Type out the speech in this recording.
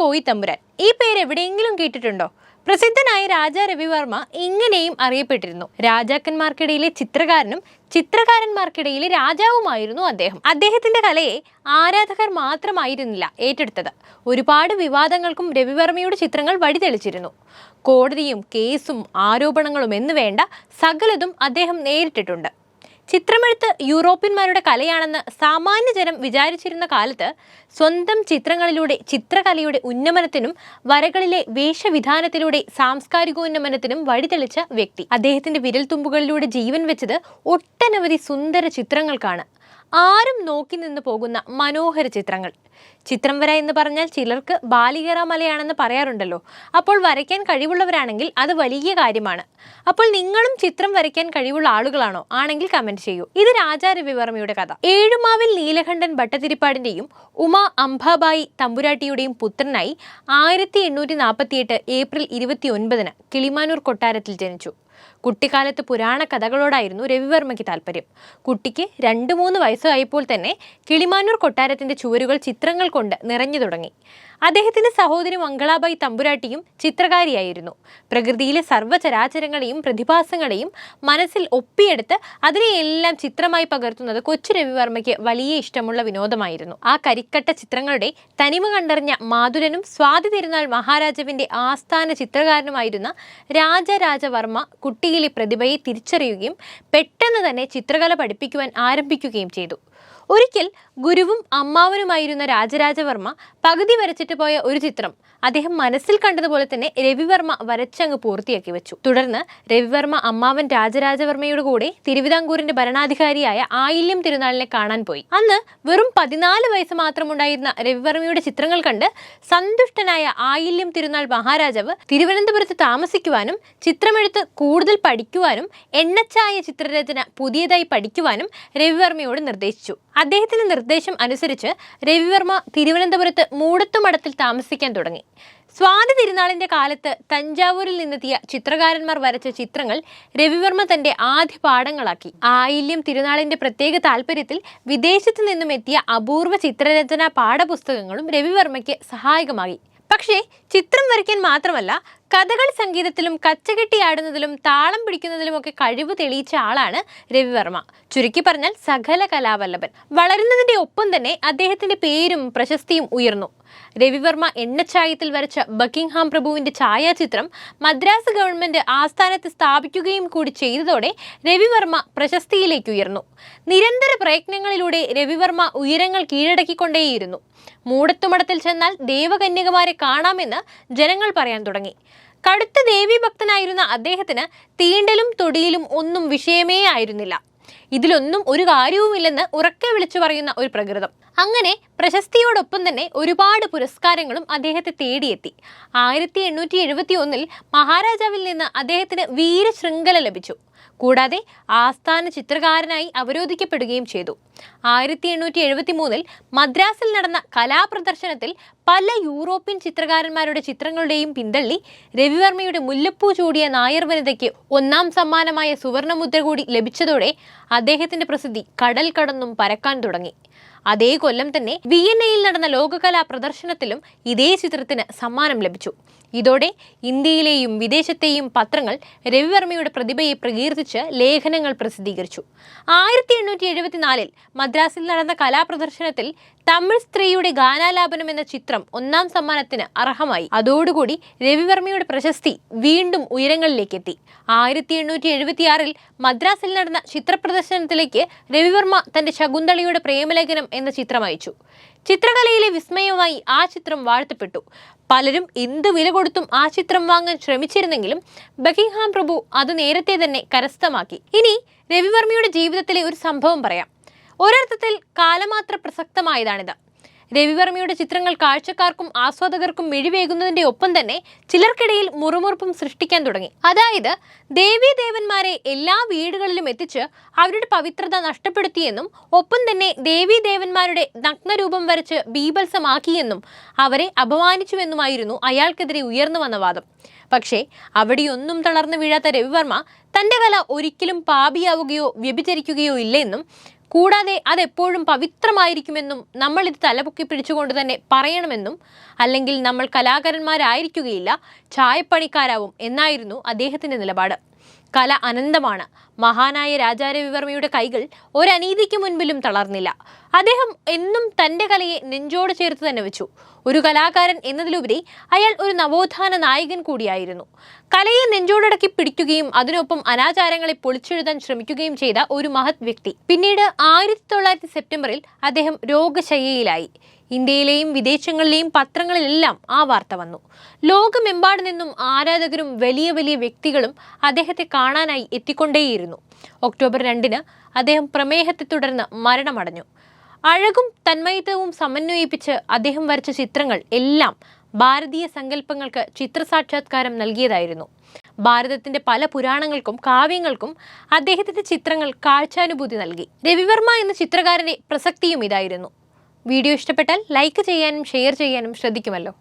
കോയിത്തമ്പുരാൻ ഈ പേര് എവിടെയെങ്കിലും കേട്ടിട്ടുണ്ടോ? പ്രസിദ്ധനായ രാജാ രവിവർമ്മ ഇങ്ങനെയും അറിയപ്പെട്ടിരുന്നു. രാജാക്കന്മാർക്കിടയിലെ ചിത്രകാരനും ചിത്രകാരന്മാർക്കിടയിലെ രാജാവുമായിരുന്നു അദ്ദേഹം. അദ്ദേഹത്തിന്റെ കലയെ ആരാധകർ മാത്രമായിരുന്നില്ല ഏറ്റെടുത്തത്. ഒരുപാട് വിവാദങ്ങൾക്കും രവിവർമ്മയുടെ ചിത്രങ്ങൾ വഴിതെളിച്ചിരുന്നു. കോടതിയും കേസും ആരോപണങ്ങളും എന്നുവേണ്ട സകലതും അദ്ദേഹം നേരിട്ടിട്ടുണ്ട്. ചിത്രമെഴുത്ത് യൂറോപ്യന്മാരുടെ കലയാണെന്ന് സാമാന്യ ജനം വിചാരിച്ചിരുന്ന കാലത്ത് സ്വന്തം ചിത്രങ്ങളിലൂടെ ചിത്രകലയുടെ ഉന്നമനത്തിനും വരകളിലെ വേഷവിധാനത്തിലൂടെ സാംസ്കാരികോന്നമനത്തിനും വഴിതെളിച്ച വ്യക്തി. അദ്ദേഹത്തിന്റെ വിരൽത്തുമ്പുകളിലൂടെ ജീവൻ വെച്ചത് ഒട്ടനവധി സുന്ദര ചിത്രങ്ങൾക്കാണ്. ആരും നോക്കി നിന്ന് പോകുന്ന മനോഹര ചിത്രങ്ങൾ. ചിത്രം വര എന്ന് പറഞ്ഞാൽ ചിലർക്ക് ബാലികേറ മലയാണെന്ന് പറയാറുണ്ടല്ലോ. അപ്പോൾ വരയ്ക്കാൻ കഴിവുള്ളവരാണെങ്കിൽ അത് വലിയ കാര്യമാണ്. അപ്പോൾ നിങ്ങളും ചിത്രം വരയ്ക്കാൻ കഴിവുള്ള ആളുകളാണോ? ആണെങ്കിൽ കമന്റ് ചെയ്യൂ. ഇത് രാജാ രവിവർമ്മയുടെ കഥ. ഏഴുമാവിൽ നീലകണ്ഠൻ ഭട്ടതിരിപ്പാടിന്റെയും ഉമ അംബാബായി തമ്പുരാട്ടിയുടെയും പുത്രനായി 1848 ഏപ്രിൽ 29 കിളിമാനൂർ കൊട്ടാരത്തിൽ ജനിച്ചു. കുട്ടിക്കാലത്ത് പുരാണ കഥകളോടായിരുന്നു രവിവർമ്മയ്ക്ക് താല്പര്യം. കുട്ടിക്ക് 2-3 വയസ്സായപ്പോൾ തന്നെ കിളിമാനൂർ കൊട്ടാരത്തിന്റെ ചുവരുകൾ ചിത്രങ്ങൾ കൊണ്ട് നിറഞ്ഞു തുടങ്ങി. അദ്ദേഹത്തിന്റെ സഹോദരി മംഗളാബായി തമ്പുരാട്ടിയും ചിത്രകാരിയായിരുന്നു. പ്രകൃതിയിലെ സർവ്വചരാചരങ്ങളെയും പ്രതിഭാസങ്ങളെയും മനസ്സിൽ ഒപ്പിയെടുത്ത് അതിനെയെല്ലാം ചിത്രമായി പകർത്തുന്നത് കൊച്ചു രവിവർമ്മയ്ക്ക് വലിയ ഇഷ്ടമുള്ള വിനോദമായിരുന്നു. ആ കരിക്കട്ട ചിത്രങ്ങളുടെ തനിമ കണ്ടറിഞ്ഞ മാതുലനും സ്വാതി തിരുനാൾ മഹാരാജാവിന്റെ ആസ്ഥാന ചിത്രകാരനുമായിരുന്ന രാജരാജവർമ്മ കുട്ടിയിലെ പ്രതിഭയെ തിരിച്ചറിയുകയും പെട്ടെന്ന് തന്നെ ചിത്രകല പഠിപ്പിക്കുവാൻ ആരംഭിക്കുകയും ചെയ്തു. ഒരിക്കൽ ഗുരുവും അമ്മാവനുമായിരുന്ന രാജരാജവർമ്മ പകുതി വരച്ചിട്ട് പോയ ഒരു ചിത്രം അദ്ദേഹം മനസ്സിൽ കണ്ടതുപോലെ തന്നെ രവിവർമ്മ വരച്ചങ്ങ് പൂർത്തിയാക്കി വെച്ചു. തുടർന്ന് രവിവർമ്മ അമ്മാവൻ രാജരാജവർമ്മയുടെ കൂടെ തിരുവിതാംകൂറിന്റെ ഭരണാധികാരിയായ ആയില്യം തിരുനാളിനെ കാണാൻ പോയി. അന്ന് വെറും 14 വയസ്സ് മാത്രമുണ്ടായിരുന്ന രവിവർമ്മയുടെ ചിത്രങ്ങൾ കണ്ട് സന്തുഷ്ടനായ ആയില്യം തിരുനാൾ മഹാരാജാവ് തിരുവനന്തപുരത്ത് താമസിക്കുവാനും ചിത്രമെഴുത്ത് കൂടുതൽ പഠിക്കുവാനും എണ്ണച്ചായ ചിത്രരചന പുതിയതായി പഠിക്കുവാനും രവിവർമ്മയോട് നിർദ്ദേശിച്ചു. അദ്ദേഹത്തിന്റെ നിർദ്ദേശം അനുസരിച്ച് രവിവർമ്മ തിരുവനന്തപുരത്ത് മൂടത്തുമഠത്തിൽ താമസിക്കാൻ തുടങ്ങി. സ്വാതി തിരുനാളിന്റെ കാലത്ത് തഞ്ചാവൂരിൽ നിന്നെത്തിയ ചിത്രകാരന്മാർ വരച്ച ചിത്രങ്ങൾ രവിവർമ്മ തന്റെ ആദ്യ പാഠങ്ങളാക്കി. ആയില്യം തിരുനാളിന്റെ പ്രത്യേക താല്പര്യത്തിൽ വിദേശത്തു നിന്നും എത്തിയ അപൂർവ ചിത്രരചനാ പാഠപുസ്തകങ്ങളും രവിവർമ്മയ്ക്ക് സഹായകമായി. പക്ഷേ ചിത്രം വരയ്ക്കാൻ മാത്രമല്ല, കഥകളി സംഗീതത്തിലും കച്ചകെട്ടിയാടുന്നതിലും താളം പിടിക്കുന്നതിലുമൊക്കെ കഴിവ് തെളിയിച്ച ആളാണ് രവിവർമ്മ. ചുരുക്കി പറഞ്ഞാൽ സകല കലാവല്ലഭൻ. വളരുന്നതിന്റെ ഒപ്പം തന്നെ അദ്ദേഹത്തിന്റെ പേരും പ്രശസ്തിയും ഉയർന്നു. രവിവർമ്മ എണ്ണച്ചായത്തിൽ വരച്ച ബക്കിംഗ്ഹാം പ്രഭുവിന്റെ ഛായാചിത്രം മദ്രാസ് ഗവൺമെന്റ് ആസ്ഥാനത്ത് സ്ഥാപിക്കുകയും കൂടി ചെയ്തതോടെ രവിവർമ്മ പ്രശസ്തിയിലേക്ക് ഉയർന്നു. നിരന്തര പ്രയത്നങ്ങളിലൂടെ രവിവർമ്മ ഉയരങ്ങൾ കീഴടക്കിക്കൊണ്ടേയിരുന്നു. മൂടത്തുമഠത്തിൽ ചെന്നാൽ ദേവകന്യകമാരെ കാണാമെന്ന് ജനങ്ങൾ പറയാൻ തുടങ്ങി. കടുത്ത ദേവീഭക്തനായിരുന്ന അദ്ദേഹത്തിന് തീണ്ടലും തൊടിയിലും ഒന്നും വിഷയമേ ആയിരുന്നില്ല. ഇതിലൊന്നും ഒരു കാര്യവുമില്ലെന്ന് ഉറക്കെ വിളിച്ചു പറയുന്ന ഒരു പ്രകൃതം. അങ്ങനെ പ്രശസ്തിയോടൊപ്പം തന്നെ ഒരുപാട് പുരസ്കാരങ്ങളും അദ്ദേഹത്തെ തേടിയെത്തി. 1871 മഹാരാജാവിൽ നിന്ന് അദ്ദേഹത്തിന് വീരശൃംഖല ലഭിച്ചു. കൂടാതെ ആസ്ഥാന ചിത്രകാരനായി അവരോധിക്കപ്പെടുകയും ചെയ്തു. 1873 മദ്രാസിൽ നടന്ന കലാപ്രദർശനത്തിൽ പല യൂറോപ്യൻ ചിത്രകാരന്മാരുടെ ചിത്രങ്ങളുടെയും പിന്തള്ളി രവിവർമ്മയുടെ മുല്ലപ്പൂ ചൂടിയ നായർ വനിതയ്ക്ക് 1ാം സമ്മാനമായ സുവർണമുദ്ര കൂടി ലഭിച്ചതോടെ അദ്ദേഹത്തിന്റെ പ്രസിദ്ധി കടൽ കടന്നും പരക്കാൻ തുടങ്ങി. അതേ കൊല്ലം തന്നെ വിയന്നയിൽ നടന്ന ലോകകലാ പ്രദർശനത്തിലും ഇതേ ചിത്രത്തിന് സമ്മാനം ലഭിച്ചു. ഇതോടെ ഇന്ത്യയിലെയും വിദേശത്തെയും പത്രങ്ങൾ രവിവർമ്മയുടെ പ്രതിഭയെ പ്രകീർത്തിച്ച് ലേഖനങ്ങൾ പ്രസിദ്ധീകരിച്ചു. 1874 മദ്രാസിൽ നടന്ന കലാപ്രദർശനത്തിൽ തമിഴ് സ്ത്രീയുടെ ഗാനാലാപനം എന്ന ചിത്രം 1ാം സമ്മാനത്തിന് അർഹമായി. അതോടുകൂടി രവിവർമ്മയുടെ പ്രശസ്തി വീണ്ടും ഉയരങ്ങളിലേക്കെത്തി. 1876 മദ്രാസിൽ നടന്ന ചിത്രപ്രദർശനത്തിലേക്ക് രവിവർമ്മ തന്റെ ശകുന്തളയുടെ പ്രേമലേഖനം എന്ന ചിത്രം അയച്ചു. ചിത്രകലയിലെ വിസ്മയമായി ആ ചിത്രം വാഴ്ത്തപ്പെട്ടു. പലരും എന്ത് വില കൊടുത്തും ആ ചിത്രം വാങ്ങാൻ ശ്രമിച്ചിരുന്നെങ്കിലും ബക്കിംഗ്ഹാം പ്രഭു അത് നേരത്തെ തന്നെ കരസ്ഥമാക്കി. ഇനി രവിവർമ്മയുടെ ജീവിതത്തിലെ ഒരു സംഭവം പറയാം. ഒരർത്ഥത്തിൽ കാലമാത്ര പ്രസക്തമായതാണിത്. രവിവർമ്മയുടെ ചിത്രങ്ങൾ കാഴ്ചക്കാർക്കും ആസ്വാദകർക്കും മിഴിവേകുന്നതിന്റെ ഒപ്പം തന്നെ ചിലർക്കിടയിൽ മുറുമുറുപ്പും സൃഷ്ടിക്കാൻ തുടങ്ങി. അതായത് ദേവീദേവന്മാരെ എല്ലാ വീടുകളിലും എത്തിച്ച് അവരുടെ പവിത്രത നഷ്ടപ്പെടുത്തിയെന്നും ഒപ്പം തന്നെ ദേവീദേവന്മാരുടെ നഗ്നരൂപം വരച്ച് ബീഭത്സമാക്കിയെന്നും അവരെ അപമാനിച്ചുവെന്നുമായിരുന്നു അയാൾക്കെതിരെ ഉയർന്നു വന്ന വാദം. പക്ഷേ അവിടെയൊന്നും തളർന്നു വീഴാത്ത രവിവർമ്മ തന്റെ കല ഒരിക്കലും പാപിയാവുകയോ വ്യഭിചരിക്കുകയോ ഇല്ലെന്നും കൂടാതെ അതെപ്പോഴും പവിത്രമായിരിക്കുമെന്നും നമ്മൾ ഇത് തലപൊക്കി പിടിച്ചുകൊണ്ട് തന്നെ പറയണമെന്നും, അല്ലെങ്കിൽ നമ്മൾ കലാകാരന്മാരായിരിക്കുകയില്ല, ചായപ്പണിക്കാരാവും എന്നായിരുന്നു അദ്ദേഹത്തിന്റെ നിലപാട്. കല അനന്തമാണ്. മഹാനായ രാജാ രവിവർമ്മയുടെ കൈകൾ ഒരനീതിക്ക് മുൻപിലും തളർന്നില്ല. അദ്ദേഹം എന്നും തൻ്റെ കലയെ നെഞ്ചോട് ചേർത്ത് തന്നെ വെച്ചു. ഒരു കലാകാരൻ എന്നതിലുപരി അയാൾ ഒരു നവോത്ഥാന നായകൻ കൂടിയായിരുന്നു. കലയെ നെഞ്ചോടടക്കി പിടിക്കുകയും അതിനൊപ്പം അനാചാരങ്ങളെ പൊളിച്ചെഴുതാൻ ശ്രമിക്കുകയും ചെയ്ത ഒരു മഹത് വ്യക്തി. പിന്നീട് 1900 സെപ്റ്റംബറിൽ അദ്ദേഹം രോഗശയ്യയിലായി. ഇന്ത്യയിലെയും വിദേശങ്ങളിലെയും പത്രങ്ങളിലെല്ലാം ആ വാർത്ത വന്നു. ലോകമെമ്പാടു നിന്നും ആരാധകരും വലിയ വലിയ വ്യക്തികളും അദ്ദേഹത്തെ കാണാനായി എത്തിക്കൊണ്ടേയിരുന്നു. ഒക്ടോബർ 2 അദ്ദേഹം പ്രമേഹത്തെ തുടർന്ന് മരണമടഞ്ഞു. അഴകും തന്മയത്വവും സമന്വയിപ്പിച്ച് അദ്ദേഹം വരച്ച ചിത്രങ്ങൾ എല്ലാം ഭാരതീയ സങ്കല്പങ്ങൾക്ക് ചിത്രസാക്ഷാത്കാരം നൽകിയതായിരുന്നു. ഭാരതത്തിന്റെ പല പുരാണങ്ങൾക്കും കാവ്യങ്ങൾക്കും അദ്ദേഹത്തിന്റെ ചിത്രങ്ങൾ കാഴ്ചാനുഭൂതി നൽകി. രവിവർമ്മ എന്ന ചിത്രകാരന്റെ പ്രസക്തിയും ഇതായിരുന്നു. വീഡിയോ ഇഷ്ടപ്പെട്ടാൽ ലൈക്ക് ചെയ്യാനും ഷെയർ ചെയ്യാനും ശ്രദ്ധിക്കുമല്ലോ.